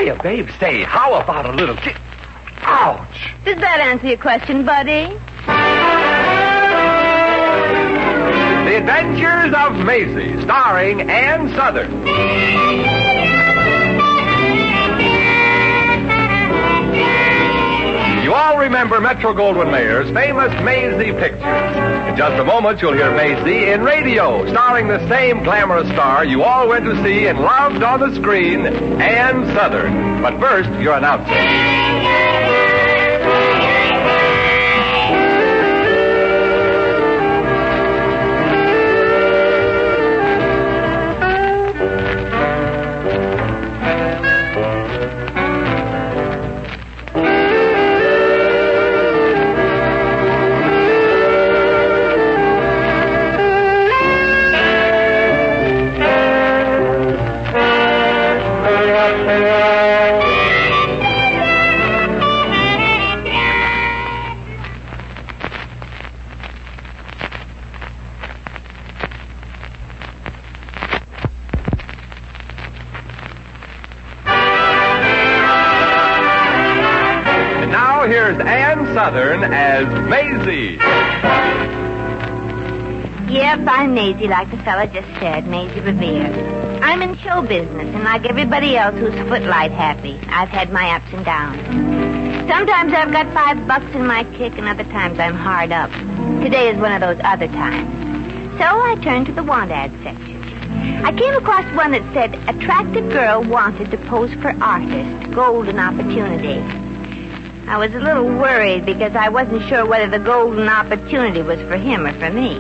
Hiya, babe. Say, how about a little kick? Ouch! Does that answer your question, buddy? The Adventures of Maisie, starring Ann Southern. You all remember Metro-Goldwyn-Mayer's famous Maisie pictures. In just a moment, you'll hear Maisie in radio, starring the same glamorous star you all went to see and loved on the screen, Ann Southern. But first, your announcer. Here's Ann Southern as Maisie. Yep, I'm Maisie, like the fella just said, Maisie Revere. I'm in show business, and like everybody else who's footlight happy, I've had my ups and downs. Sometimes I've got $5 in my kick, and other times I'm hard up. Today is one of those other times. So I turned to the want ad section. I came across one that said, attractive girl wanted to pose for artist, golden opportunity. I was a little worried because I wasn't sure whether the golden opportunity was for him or for me.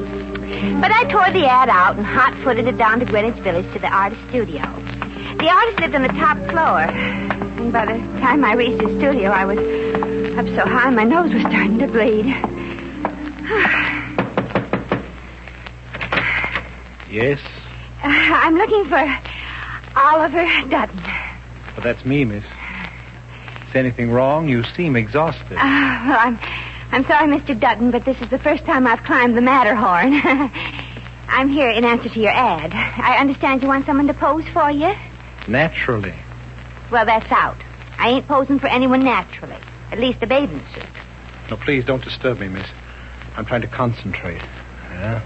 But I tore the ad out and hot-footed it down to Greenwich Village to the artist studio. The artist lived on the top floor. And by the time I reached his studio, I was up so high my nose was starting to bleed. Yes? I'm looking for Oliver Dutton. Well, that's me, miss. Is anything wrong? You seem exhausted. Well, I'm sorry, Mr. Dutton, but this is the first time I've climbed the Matterhorn. I'm here in answer to your ad. I understand you want someone to pose for you? Naturally. Well, that's out. I ain't posing for anyone naturally. At least a bathing suit. No, please don't disturb me, miss. I'm trying to concentrate. Yeah.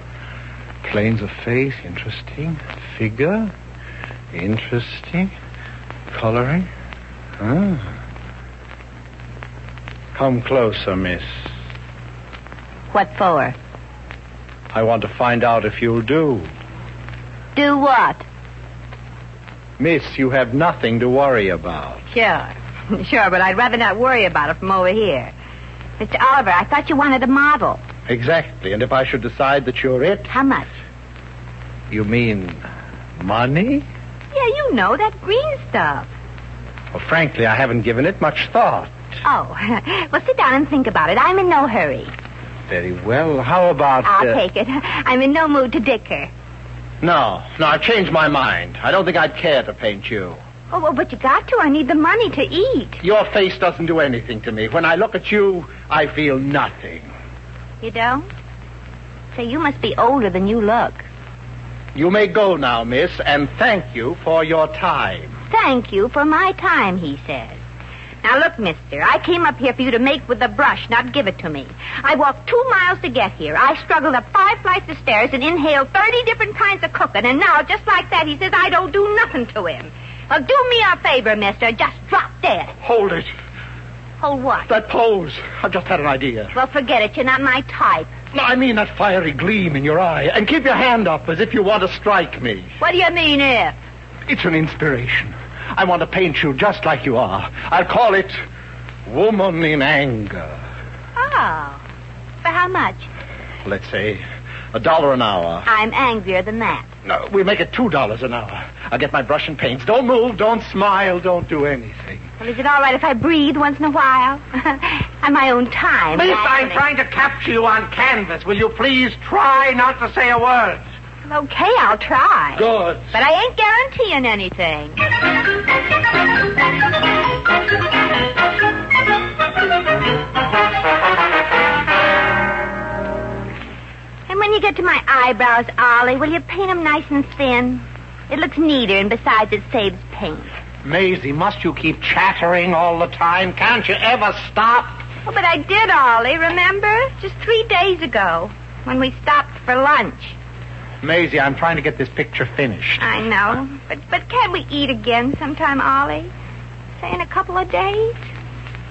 Planes of face, interesting. Figure, interesting. Coloring. Ah. Come closer, miss. What for? I want to find out if you'll do. Do what? Miss, you have nothing to worry about. Sure. Sure, but I'd rather not worry about it from over here. Mr. Oliver, I thought you wanted a model. Exactly, and if I should decide that you're it... How much? You mean money? Yeah, you know, that green stuff. Well, frankly, I haven't given it much thought. Oh, well, sit down and think about it. I'm in no hurry. Very well. How about... I'll take it. I'm in no mood to dicker. No, I've changed my mind. I don't think I'd care to paint you. Oh, well, but you got to. I need the money to eat. Your face doesn't do anything to me. When I look at you, I feel nothing. You don't? Say, you must be older than you look. You may go now, miss, and thank you for your time. Thank you for my time, he says. Now, look, mister, I came up here for you to make with the brush, not give it to me. I walked 2 miles to get here. I struggled up 5 flights of stairs and inhaled 30 different kinds of cooking, and now, just like that, he says I don't do nothing to him. Well, do me a favor, mister. Just drop dead. Hold it. Hold what? That pose. I've just had an idea. Well, forget it. You're not my type. No, I mean that fiery gleam in your eye. And keep your hand up as if you want to strike me. What do you mean, if? It's an inspiration. I want to paint you just like you are. I'll call it Woman in Anger. Oh. For how much? Let's say $1 an hour. I'm angrier than that. No, we make it $2 an hour. I'll get my brush and paints. Don't move, don't smile, don't do anything. Well, is it all right if I breathe once in a while? On my own time. Miss, I'm trying to capture you on canvas. Will you please try not to say a word? Okay, I'll try. Good. But I ain't guaranteeing anything. And when you get to my eyebrows, Ollie, will you paint them nice and thin? It looks neater, and besides, it saves paint. Maisie, must you keep chattering all the time? Can't you ever stop? Oh, but I did, Ollie, remember? Just 3 days ago, when we stopped for lunch. Maisie, I'm trying to get this picture finished. I know. But can't we eat again sometime, Ollie? Say in a couple of days?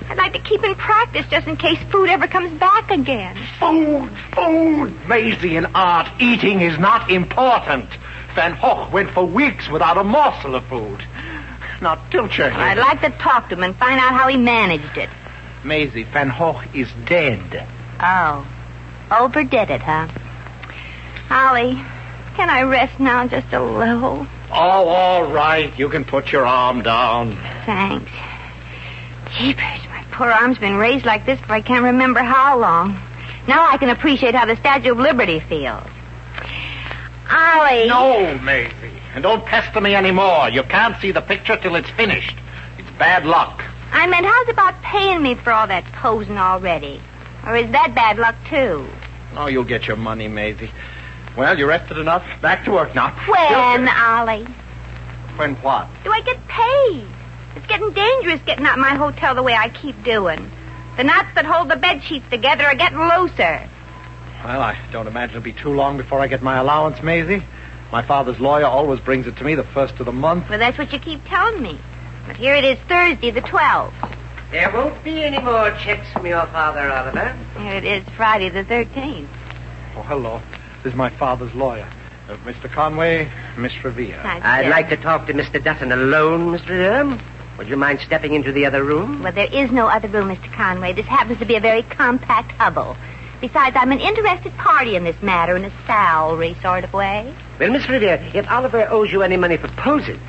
I'd like to keep in practice just in case food ever comes back again. Food! Maisie, in art, eating is not important. Van Gogh went for weeks without a morsel of food. Now, tilt your head. I'd like to talk to him and find out how he managed it. Maisie, Van Gogh is dead. Oh. Overdid it, huh? Ollie, can I rest now just a little? Oh, all right. You can put your arm down. Thanks. Jeepers, my poor arm's been raised like this for I can't remember how long. Now I can appreciate how the Statue of Liberty feels. Ollie. No, Maisie. And don't pester me anymore. You can't see the picture till it's finished. It's bad luck. I meant, how's about paying me for all that posing already? Or is that bad luck, too? Oh, you'll get your money, Maisie. Well, you rested enough. Back to work now. When, Ollie? When what? Do I get paid? It's getting dangerous getting out of my hotel the way I keep doing. The knots that hold the bed sheets together are getting looser. Well, I don't imagine it'll be too long before I get my allowance, Maisie. My father's lawyer always brings it to me the first of the month. Well, that's what you keep telling me. But here it is Thursday, the 12th. There won't be any more checks from your father, Oliver. Here it is Friday, the 13th. Oh, hello. This is my father's lawyer. Mr. Conway, Miss Revere. I'd like to talk to Mr. Dutton alone, Mr. Revere. Would you mind stepping into the other room? Well, there is no other room, Mr. Conway. This happens to be a very compact hovel. Besides, I'm an interested party in this matter in a salary sort of way. Well, Miss Revere, if Oliver owes you any money for posing,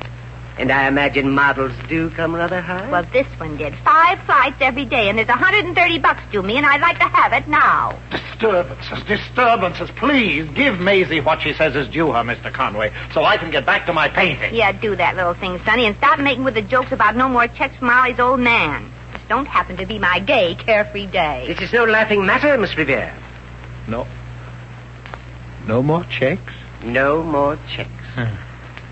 and I imagine models do come rather high. Well, this one did. 5 flights every day, and there's $130 due me, and I'd like to have it now. Disturbances. Please give Maisie what she says is due her, Mr. Conway, so I can get back to my painting. Yeah, do that little thing, Sonny, and stop making with the jokes about no more checks from Ollie's old man. This don't happen to be my gay, carefree day. This is no laughing matter, Miss Revere. No. No more checks? No more checks.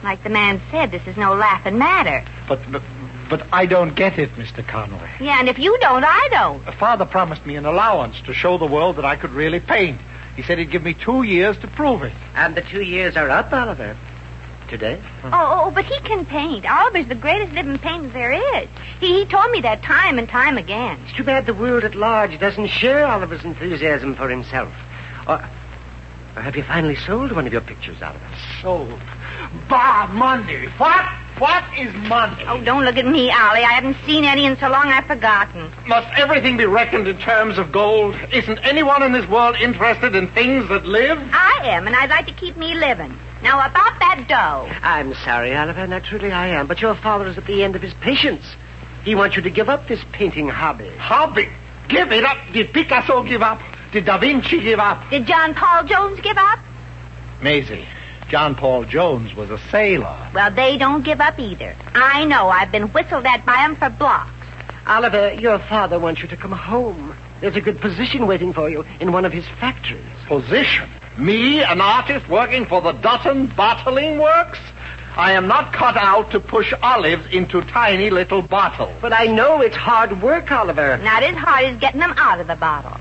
Like the man said, this is no laughing matter. But I don't get it, Mr. Conway. Yeah, and if you don't, I don't. Father promised me an allowance to show the world that I could really paint. He said he'd give me 2 years to prove it. And the 2 years are up, Oliver. Today? Oh, but he can paint. Oliver's the greatest living painter there is. He told me that time and time again. It's too bad the world at large doesn't share Oliver's enthusiasm for himself. Or have you finally sold one of your pictures, Oliver? Sold? Bah, money. What? What is money? Oh, don't look at me, Ollie. I haven't seen any in so long I've forgotten. Must everything be reckoned in terms of gold? Isn't anyone in this world interested in things that live? I am, and I'd like to keep me living. Now, about that dough. I'm sorry, Oliver. Naturally, I am. But your father is at the end of his patience. He wants you to give up this painting hobby. Hobby? Give it up? Did Picasso give up? Did Da Vinci give up? Did John Paul Jones give up? Maisie, John Paul Jones was a sailor. Well, they don't give up either. I know. I've been whistled at by them for blocks. Oliver, your father wants you to come home. There's a good position waiting for you in one of his factories. Position? Me, an artist working for the Dutton Bottling Works? I am not cut out to push olives into tiny little bottles. But I know it's hard work, Oliver. Not as hard as getting them out of the bottle.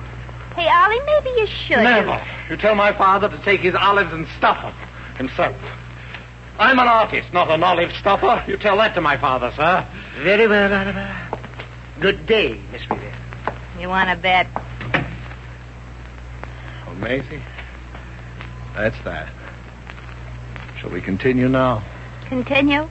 Hey, Ollie, maybe you should. Never. You tell my father to take his olives and stuff them himself. I'm an artist, not an olive stuffer. You tell that to my father, sir. Very well, Oliver. Good day, Miss Revere. You want to bet? Oh, Maisie, that's that. Shall we continue now? Continue?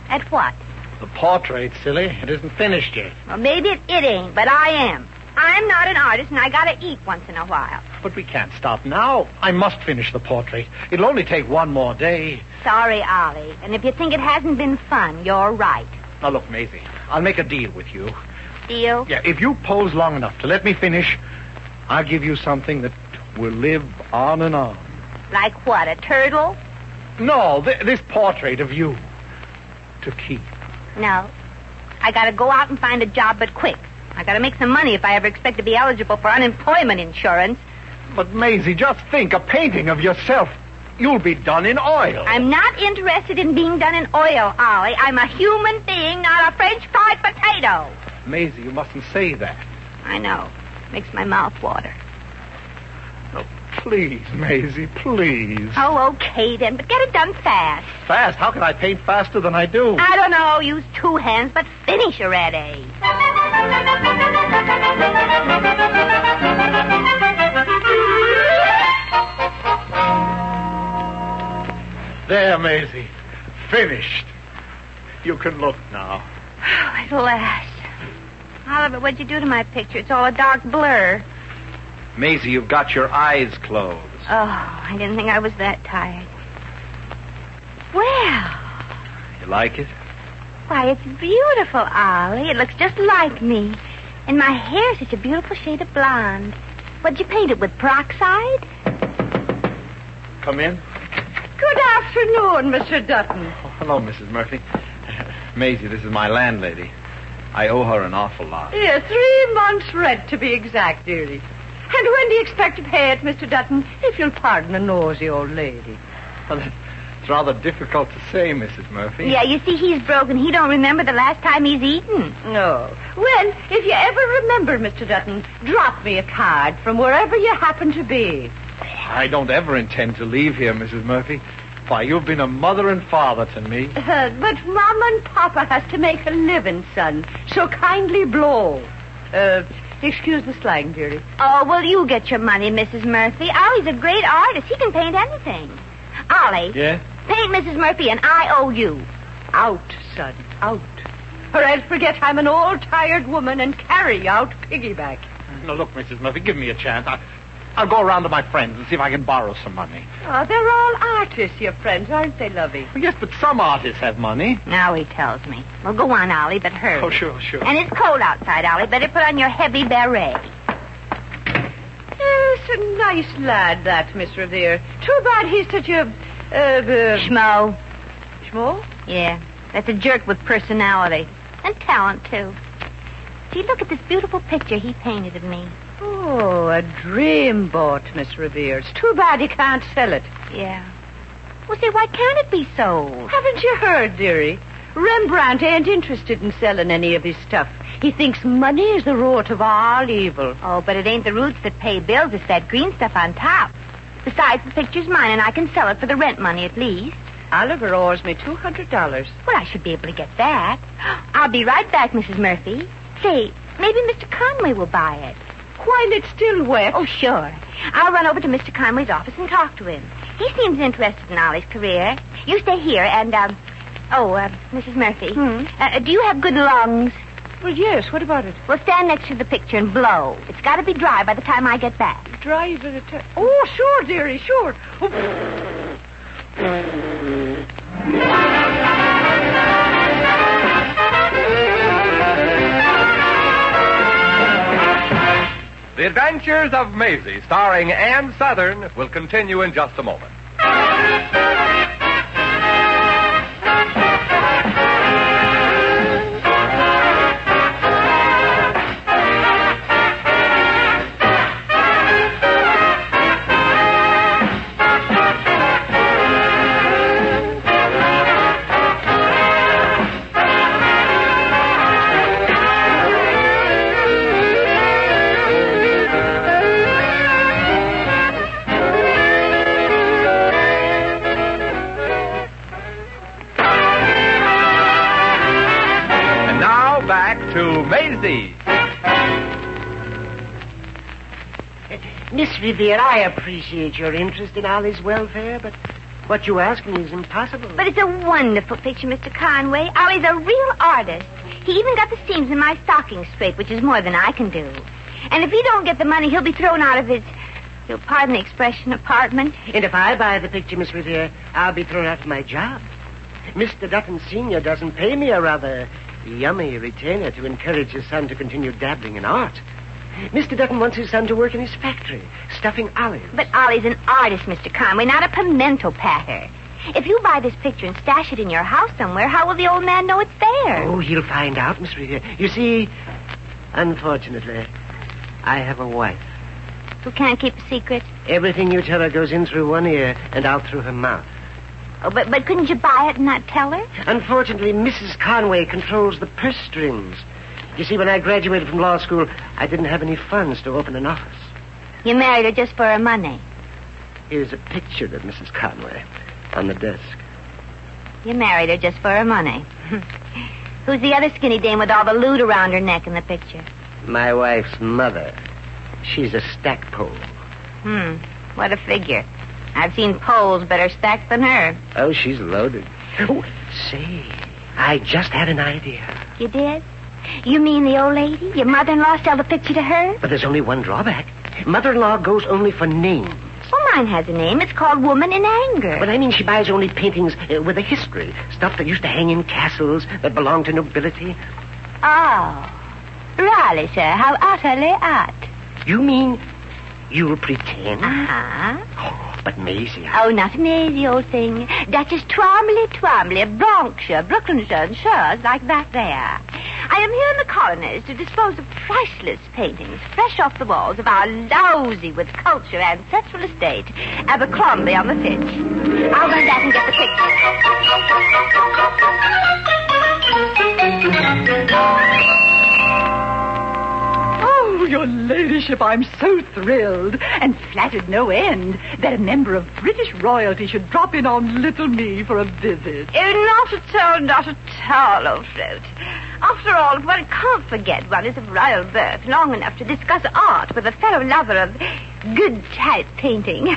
At what? The portrait, silly. It isn't finished yet. Well, maybe it ain't, but I am. I'm not an artist, and I gotta eat once in a while. But we can't stop now. I must finish the portrait. It'll only take one more day. Sorry, Ollie. And if you think it hasn't been fun, you're right. Now, look, Maisie, I'll make a deal with you. Deal? Yeah, if you pose long enough to let me finish, I'll give you something that will live on and on. Like what, a turtle? No, this portrait of you. To keep. No. I gotta go out and find a job, but quick. I gotta make some money if I ever expect to be eligible for unemployment insurance. But, Maisie, just think, a painting of yourself. you'll be done in oil. I'm not interested in being done in oil, Ollie. I'm a human being, not a French fried potato. Maisie, you mustn't say that. I know. Makes my mouth water. Oh, please, Maisie, please. Oh, okay then, but get it done fast. Fast? How can I paint faster than I do? I don't know. Use two hands, but finish already. There, Maisie. Finished. You can look now. At last. Oliver, what'd you do to my picture? It's all a dark blur. Maisie, you've got your eyes closed. Oh, I didn't think I was that tired. Well, You like it? why, it's beautiful, Ollie. It looks just like me. And my hair's such a beautiful shade of blonde. What'd you paint it with, peroxide? Come in. Good afternoon, Mr. Dutton. Oh, hello, Mrs. Murphy. Maisie, this is my landlady. I owe her an awful lot. Yes, 3 months' rent to be exact, dearie. And when do you expect to pay it, Mr. Dutton, if you'll pardon a nosy old lady? Well, it's rather difficult to say, Mrs. Murphy. Yeah, you see, he's broken. He don't remember the last time he's eaten. No. Well, if you ever remember, Mr. Dutton, drop me a card from wherever you happen to be. I don't ever intend to leave here, Mrs. Murphy. Why, you've been a mother and father to me. But Mama and Papa has to make a living, son. So kindly blow. Excuse the slang, dearie. Oh, well, you get your money, Mrs. Murphy. Ollie's a great artist. He can paint anything. Ollie. Yeah? Paint Mrs. Murphy, and I owe you. Out, son, out. Or else forget I'm an old, tired woman and carry out piggyback. Now, look, Mrs. Murphy, give me a chance. I'll go around to my friends and see if I can borrow some money. Oh, they're all artists, your friends, aren't they, lovey? Well, yes, but some artists have money. Now he tells me. Well, go on, Ollie, but hurry. Oh, sure. And it's cold outside, Ollie. Better put on your heavy beret. Yes, a nice lad, that, Miss Revere. Too bad he's such a, Schmo. Schmo? Yeah, that's a jerk with personality. And talent, too. See, look at this beautiful picture he painted of me. Oh, a dreamboat, Miss Revere. It's too bad you can't sell it. Yeah. Well, see, why can't it be sold? Haven't you heard, dearie? Rembrandt ain't interested in selling any of his stuff. He thinks money is the root of all evil. Oh, but it ain't the roots that pay bills. It's that green stuff on top. Besides, the picture's mine, and I can sell it for the rent money at least. Oliver owes me $200. Well, I should be able to get that. I'll be right back, Mrs. Murphy. Say, maybe Mr. Conway will buy it. While it's still wet. Oh, sure. I'll run over to Mr. Conway's office and talk to him. He seems interested in Ollie's career. You stay here and, Mrs. Murphy. Do you have good lungs? Well, yes, what about it? Well, stand next to the picture and blow. It's got to be dry by the time I get back. Dry as a Oh, sure, dearie, sure. The Adventures of Maisie, starring Ann Southern, will continue in just a moment. To Maisie. Miss Revere, I appreciate your interest in Ollie's welfare, but what you ask me is impossible. But it's a wonderful picture, Mr. Conway. Ollie's a real artist. He even got the seams in my stockings straight, which is more than I can do. And if he don't get the money, he'll be thrown out of his, you'll pardon the expression, apartment. And if I buy the picture, Miss Revere, I'll be thrown out of my job. Mr. Dutton Sr. doesn't pay me a rather yummy retainer to encourage his son to continue dabbling in art. Mr. Dutton wants his son to work in his factory, stuffing olives. But Ollie's an artist, Mr. Conway, not a pimento patter. If you buy this picture and stash it in your house somewhere, how will the old man know it's there? Oh, he'll find out, Miss Revere. You see, unfortunately, I have a wife. Who can't keep a secret? Everything you tell her goes in through one ear and out through her mouth. Oh, but couldn't you buy it and not tell her? Unfortunately, Mrs. Conway controls the purse strings. You see, when I graduated from law school, I didn't have any funds to open an office. You married her just for her money. Here's a picture of Mrs. Conway on the desk. You married her just for her money. Who's the other skinny dame with all the loot around her neck in the picture? My wife's mother. She's a stackpole. What a figure. I've seen poles better stacked than her. Oh, she's loaded. Oh, say, I just had an idea. You did? You mean the old lady? Your mother-in-law sell the picture to her? But there's only one drawback. Mother-in-law goes only for names. Well, mine has a name. It's called Woman in Anger. But I mean, she buys only paintings with a history. Stuff that used to hang in castles that belonged to nobility. Oh. Really, sir? How utterly odd. You mean you'll pretend? Uh-huh. Oh, but Maisie... Oh, not Maisie, old thing. Duchess Twombly of Bronxshire, Brooklynshire, and Shires, like that there. I am here in the colonies to dispose of priceless paintings, fresh off the walls of our lousy with culture ancestral estate, Abercrombie on the Fitch. I'll run back and get the picture. Oh, your ladyship, I'm so thrilled and flattered no end that a member of British royalty should drop in on little me for a visit. Oh, not at all, old throat. After all, one can't forget one is of royal birth long enough to discuss art with a fellow lover of good type painting.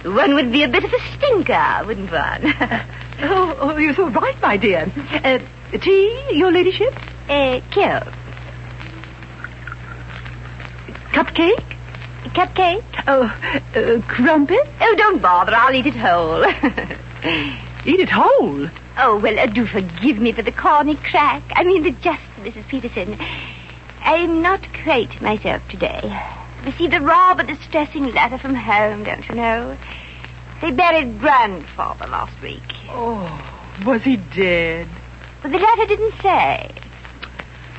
One would be a bit of a stinker, wouldn't one? Oh, you're so right, my dear. Tea, your ladyship? Kill. Cupcake? Cupcake? Oh, crumpet? Oh, don't bother. I'll eat it whole. Eat it whole? Oh, well, do forgive me for the corny crack. I mean the jest, Mrs. Peterson. I'm not quite myself today. Received a rather distressing letter from home, don't you know? They buried grandfather last week. Oh, was he dead? But the letter didn't say.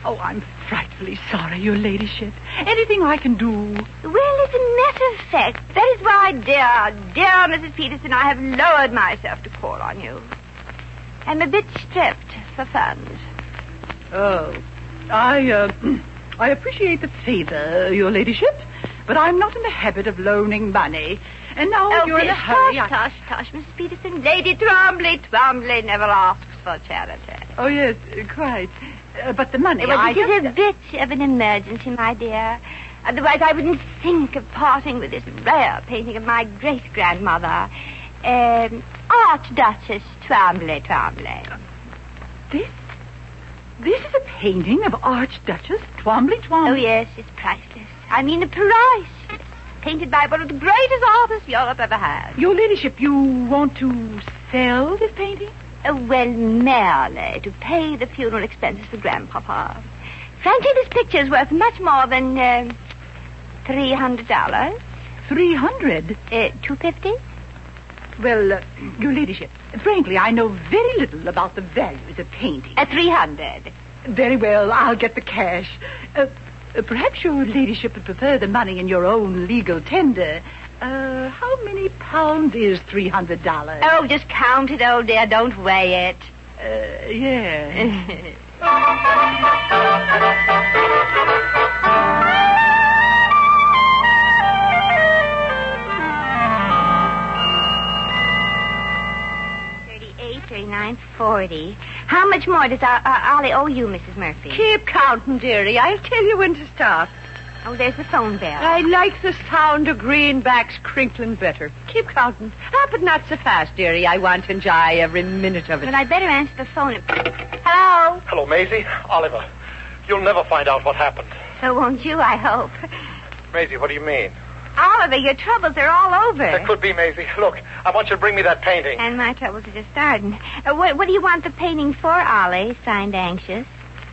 Oh, I'm frightfully sorry, your ladyship. Anything I can do? Well, as a matter of fact, that is why, dear Mrs. Peterson, I have lowered myself to call on you. I'm a bit strapped for funds. Oh, I appreciate the favor, your ladyship, but I'm not in the habit of loaning money. And now you're in a hurry. Tosh, Mrs. Peterson. Lady Twombly never asks for charity. Oh, yes, quite. But the money, well, it is a bit of an emergency, my dear. Otherwise, I wouldn't think of parting with this rare painting of my great-grandmother, Archduchess Twombly. This is a painting of Archduchess Twombly. Oh, yes, it's priceless. I mean, priceless. Painted by one of the greatest artists Europe ever had. Your ladyship, you want to sell this painting? Well, merely to pay the funeral expenses for Grandpapa. Frankly, this picture is worth much more than $300. $300? $250. Well, your ladyship, frankly, I know very little about the values of painting. $300. Very well, I'll get the cash. Perhaps your ladyship would prefer the money in your own legal tender. How many pounds is $300? Oh, just count it, old dear. Don't weigh it. Yeah. $39.40. How much more does Ollie owe you, Mrs. Murphy? Keep counting, dearie. I'll tell you when to stop. Oh, there's the phone bell. I like the sound of greenbacks crinkling better. Keep counting. But not so fast, dearie. I want to enjoy every minute of it. Well, I'd better answer the phone. Hello? Hello, Maisie. Oliver. You'll never find out what happened. So won't you, I hope. Maisie, what do you mean? Oliver, your troubles are all over. That could be, Maisie. Look, I want you to bring me that painting. And my troubles are just starting. What do you want the painting for, Ollie? Signed Anxious.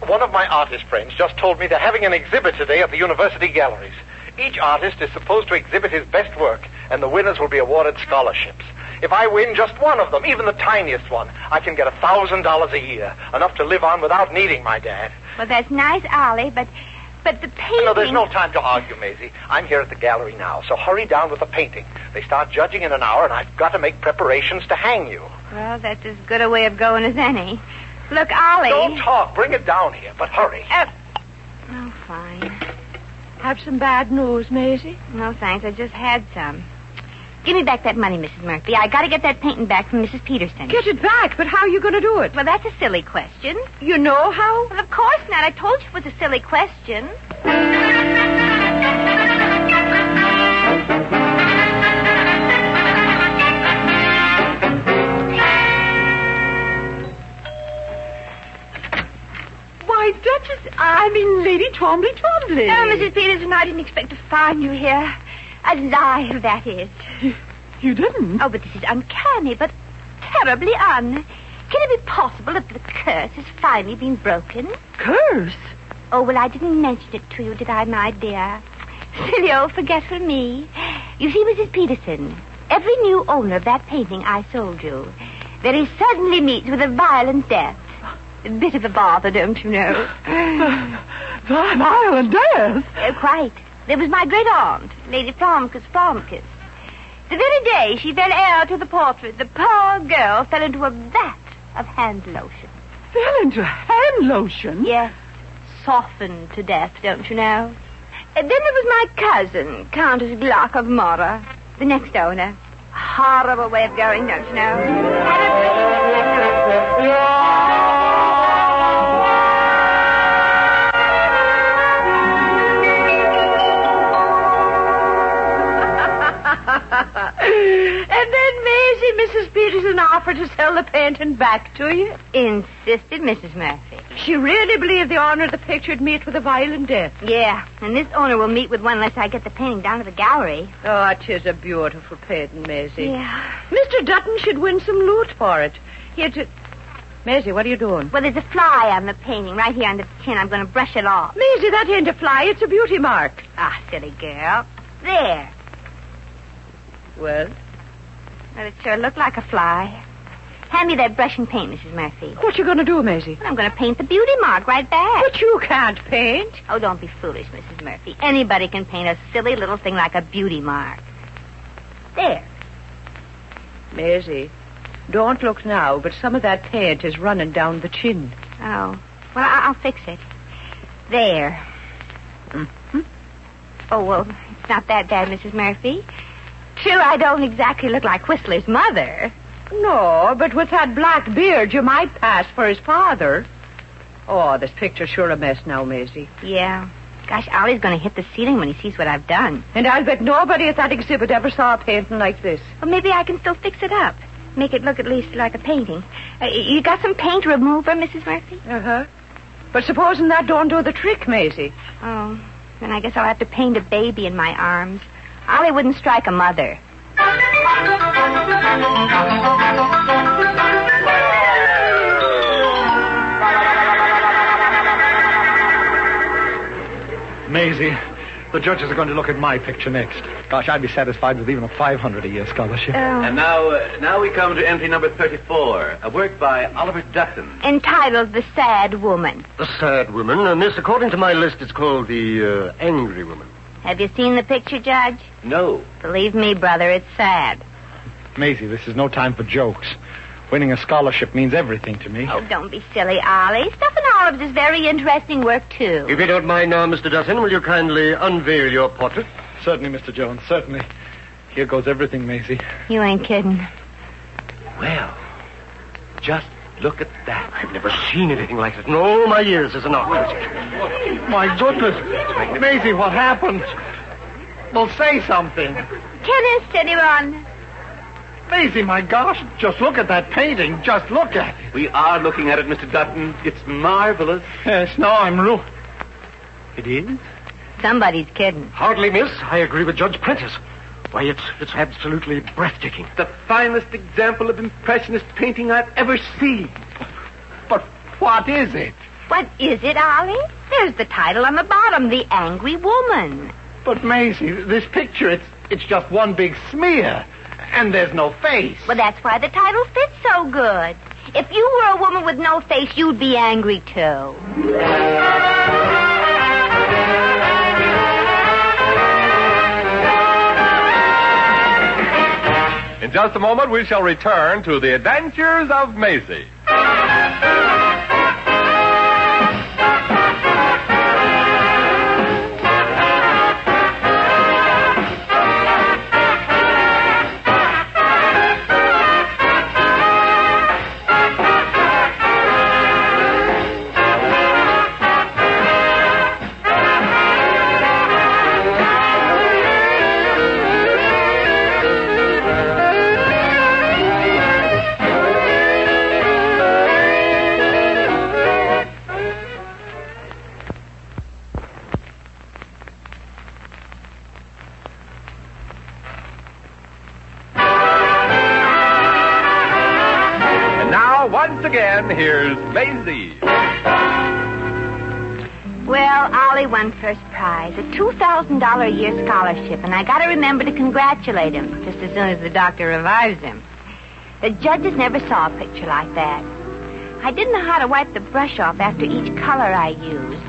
One of my artist friends just told me they're having an exhibit today at the university galleries. Each artist is supposed to exhibit his best work, and the winners will be awarded scholarships. If I win just one of them, even the tiniest one, I can get $1,000 a year, enough to live on without needing my dad. Well, that's nice, Ollie, but But the painting... No, there's no time to argue, Maisie. I'm here at the gallery now, so hurry down with the painting. They start judging in an hour, and I've got to make preparations to hang you. Well, that's as good a way of going as any. Look, Ollie... Don't talk. Bring it down here, but hurry. Oh, fine. Have some bad news, Maisie? No, thanks. I just had some. Give me back that money, Mrs. Murphy. I got to get that painting back from Mrs. Peterson. Get it back, but how are you going to do it? Well, that's a silly question. You know how? Well, of course not. I told you it was a silly question. Why, Duchess, I mean Lady Twombly. Oh, Mrs. Peterson, I didn't expect to find you here. Alive, that is. You didn't? Oh, but this is uncanny, but terribly Can it be possible that the curse has finally been broken? Curse? Oh, well, I didn't mention it to you, did I, my dear? Silly old forgetful me. You see, Mrs. Peterson, every new owner of that painting I sold you very suddenly meets with a violent death. A bit of a bother, don't you know? Violent death? Quite. There was my great aunt, Lady Flomkus. The very day she fell heir to the portrait, the poor girl fell into a vat of hand lotion. Fell into hand lotion? Yes. Softened to death, don't you know? And then there was my cousin, Countess Glock of Mora, the next owner. A horrible way of going, don't you know? And then Mrs. Peterson offered to sell the painting back to you? Insisted Mrs. Murphy. She really believed the owner of the picture would meet with a violent death. Yeah, and this owner will meet with one unless I get the painting down to the gallery. Oh, it is a beautiful painting, Maisie. Yeah. Mr. Dutton should win some loot for it. Maisie, what are you doing? Well, there's a fly on the painting right here under the chin. I'm going to brush it off. Maisie, that ain't a fly. It's a beauty mark. Ah, silly girl. There. Well, Well, it sure looked like a fly. Hand me that brush and paint, Mrs. Murphy. what you going to do, Maisie? I'm going to paint the beauty mark right back. But you can't paint. Oh, don't be foolish, Mrs. Murphy. Anybody can paint a silly little thing like a beauty mark. There. Maisie, don't look now, but some of that paint is running down the chin. Oh. Well, I'll fix it. There. Mm-hmm. Oh, well, it's not that bad, Mrs. Murphy. True, I don't exactly look like Whistler's mother. No, but with that black beard, you might pass for his father. Oh, this picture's sure a mess now, Maisie. Yeah. Gosh, Ollie's going to hit the ceiling when he sees what I've done. And I'll bet nobody at that exhibit ever saw a painting like this. Well, maybe I can still fix it up. Make it look at least like a painting. You got some paint remover, Mrs. Murphy? Uh-huh. But supposing that don't do the trick, Maisie. Oh, then I guess I'll have to paint a baby in my arms. Ollie wouldn't strike a mother. Maisie, the judges are going to look at my picture next. Gosh, I'd be satisfied with even a $500 a year scholarship. And now we come to entry number 34, a work by Oliver Dutton. Entitled The Sad Woman. The sad woman. Miss, according to my list, it's called the angry woman. Have you seen the picture, Judge? No. Believe me, brother, it's sad. Maisie, this is no time for jokes. Winning a scholarship means everything to me. Oh, don't be silly, Ollie. Stuff and Olives is very interesting work, too. If you don't mind now, Mr. Dutton, will you kindly unveil your portrait? Certainly, Mr. Jones, certainly. Here goes everything, Maisie. You ain't kidding. Well, just look at that. I've never seen anything like it in all my years as an artist. My goodness. Maisie, what happened? Well, say something. Tennis, anyone? Maisie, my gosh, just look at that painting. Just look at it. We are looking at it, Mr. Dutton. It's marvelous. Yes, no, I'm It is? Somebody's kidding. Hardly, miss. I agree with Judge Prentice. Why, it's absolutely breathtaking. The finest example of impressionist painting I've ever seen. But what is it? What is it, Ollie? There's the title on the bottom, The Angry Woman. But, Maisie, this picture, it's just one big smear. And there's no face. Well, that's why the title fits so good. If you were a woman with no face, you'd be angry, too. In just a moment, we shall return to the adventures of Maisie. Once again, here's Maisie. Well, Ollie won first prize, a $2,000 a year scholarship, and I got to remember to congratulate him just as soon as the doctor revives him. The judges never saw a picture like that. I didn't know how to wipe the brush off after each color I used,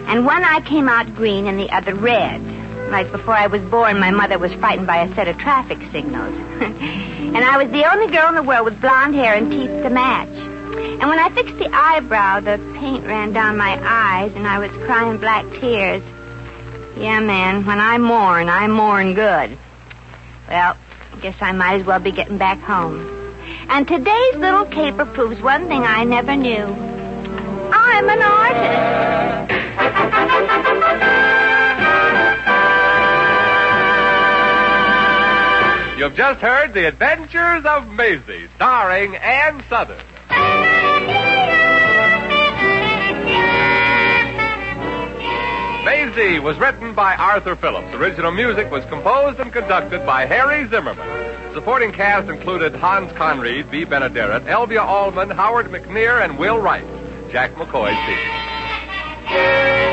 and one eye came out green and the other red. Like before I was born, my mother was frightened by a set of traffic signals. And I was the only girl in the world with blonde hair and teeth to match. And when I fixed the eyebrow, the paint ran down my eyes, and I was crying black tears. Yeah, man, when I mourn good. Well, I guess I might as well be getting back home. And today's little caper proves one thing I never knew. I'm an artist. You've just heard The Adventures of Maisie, starring Ann Sothern. Maisie was written by Arthur Phillips. Original music was composed and conducted by Harry Zimmerman. Supporting cast included Hans Conried, B. Benaderet, Elvia Allman, Howard McNear, and Will Wright. Jack McCoy speaking.